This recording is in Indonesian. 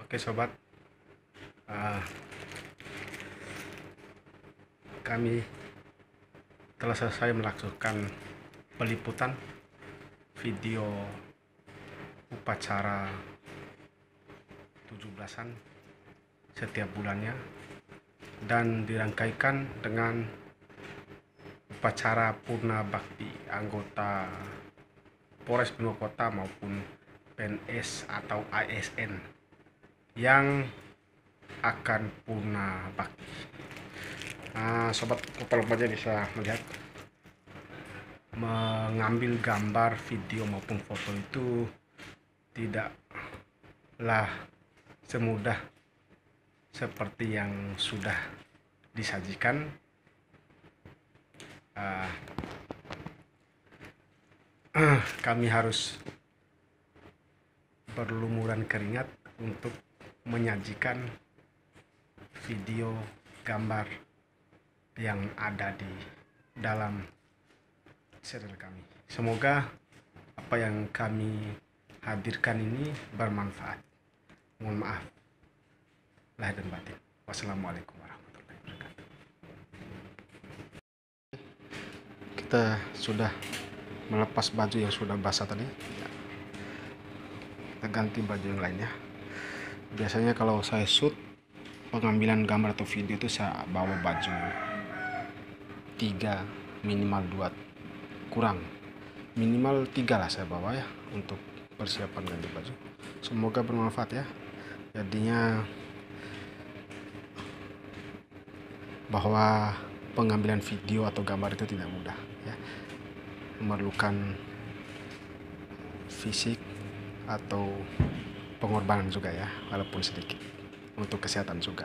Oke sobat, uh, kami telah selesai melakukan peliputan video upacara 17-an setiap bulannya dan dirangkaikan dengan upacara Purna Bakti anggota Polres Benoa Kota maupun PNS atau ASN yang akan Purna Bakti. Sobat kepala baja bisa melihat mengambil gambar, video maupun foto itu tidaklah semudah seperti yang sudah disajikan. Kami harus berlumuran keringat untuk menyajikan video gambar yang ada di dalam serial kami. Semoga apa yang kami hadirkan ini bermanfaat. Mohon maaf lahir dan batin. Wassalamualaikum warahmatullahi wabarakatuh. Kita sudah melepas baju yang sudah basah tadi. Kita ganti baju yang lainnya. Biasanya kalau saya shoot pengambilan gambar atau video itu saya bawa baju 3 minimal 2, kurang minimal 3 lah saya bawa ya untuk persiapan ganti baju. Semoga bermanfaat ya. Jadinya bahwa pengambilan video atau gambar itu tidak mudah ya, memerlukan fisik atau pengorbanan juga ya, walaupun sedikit untuk kesehatan juga.